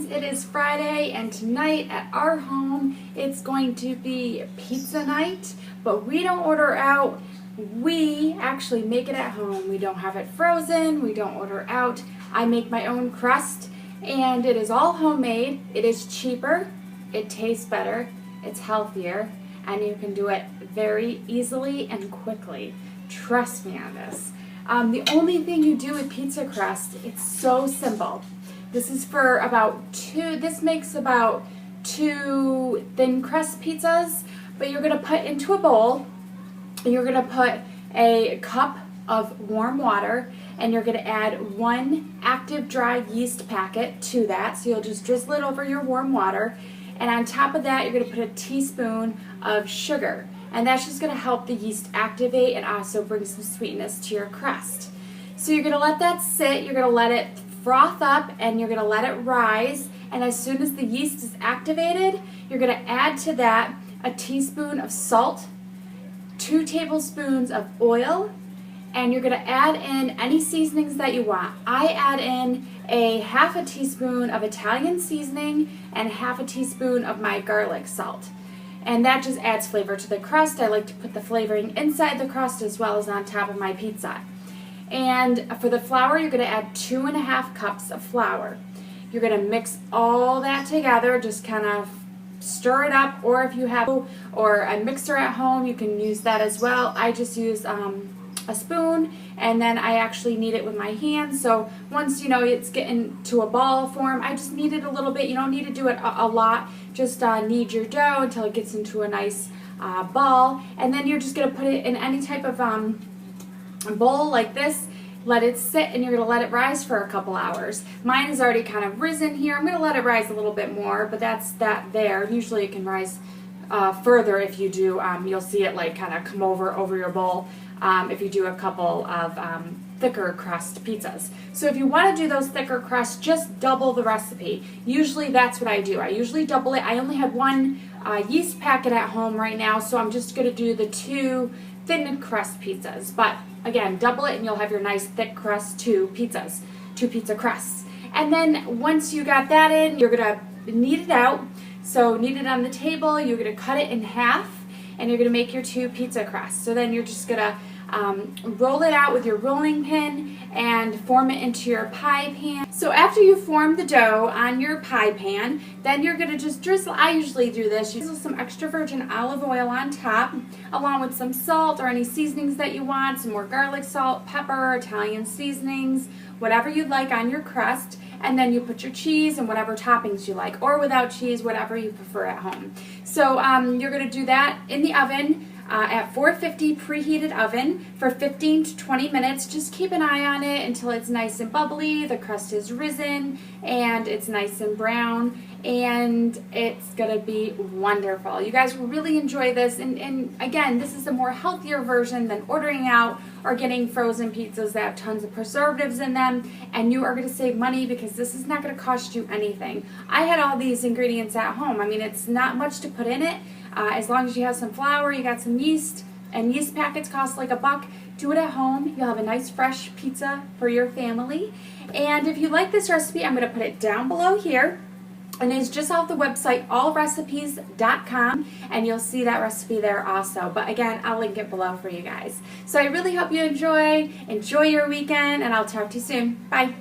it is Friday and tonight at our home it's going to be pizza night, but we don't order out. We actually make it at home. We don't have it frozen, we don't order out. I make my own crust and it is all homemade. It is cheaper, it tastes better, it's healthier, and you can do it very easily and quickly. Trust me on this. The only thing you do with pizza crust, it's so simple. This is for this makes about 2 thin crust pizzas, but you're gonna put into a bowl, you're gonna put a cup of warm water, and you're gonna add 1 active dry yeast packet to that, so you'll just drizzle it over your warm water, and on top of that, you're gonna put a teaspoon of sugar. And that's just going to help the yeast activate and also bring some sweetness to your crust. So you're going to let that sit, you're going to let it froth up, and you're going to let it rise. And as soon as the yeast is activated, you're going to add to that a teaspoon of salt, 2 tablespoons of oil, and you're going to add in any seasonings that you want. I add in a half a teaspoon of Italian seasoning and half a teaspoon of my garlic salt. And that just adds flavor to the crust. I like to put the flavoring inside the crust as well as on top of my pizza. And for the flour, you're going to add 2.5 cups of flour. You're going to mix all that together, just kind of stir it up, or if you have a mixer at home, you can use that as well. I just use a spoon, and then I actually knead it with my hands. So once it's getting to a ball form, I just knead it a little bit. You don't need to do it a lot. Just knead your dough until it gets into a nice ball, and then you're just going to put it in any type of bowl like this. Let it sit, and you're going to let it rise for a couple hours. Mine is already kind of risen here. I'm going to let it rise a little bit more, but that's that there. Usually it can rise further if you do. You'll see it like kind of come over your bowl if you do a couple of thicker crust pizzas. So if you want to do those thicker crusts, just double the recipe. Usually that's what I do. I usually double it. I only have 1 yeast packet at home right now, so I'm just going to do the 2 thin crust pizzas. But again, double it and you'll have your nice thick crust 2 pizza crusts. And then once you got that in, you're going to knead it out. So knead it on the table, you're going to cut it in half, and you're going to make your 2 pizza crusts. So then you're just going to roll it out with your rolling pin and form it into your pie pan. So after you form the dough on your pie pan, then you're going to just drizzle, I usually do this, you drizzle some extra virgin olive oil on top, along with some salt or any seasonings that you want, some more garlic salt, pepper, Italian seasonings, whatever you'd like on your crust. And then you put your cheese and whatever toppings you like, or without cheese, whatever you prefer at home. So you're going to do that in the oven at 450 preheated oven for 15 to 20 minutes. Just keep an eye on it until it's nice and bubbly, the crust is risen, and it's nice and brown, and it's going to be wonderful. You guys will really enjoy this, and again, this is a more healthier version than ordering out or getting frozen pizzas that have tons of preservatives in them, and you are going to save money because this is not going to cost you anything. I had all these ingredients at home. I mean, it's not much to put in it. As long as you have some flour, you got some yeast, and yeast packets cost like $1. Do it at home. You'll have a nice fresh pizza for your family. And if you like this recipe, I'm going to put it down below here. And it's just off the website, allrecipes.com, and you'll see that recipe there also. But again, I'll link it below for you guys. So I really hope you enjoy your weekend, and I'll talk to you soon. Bye.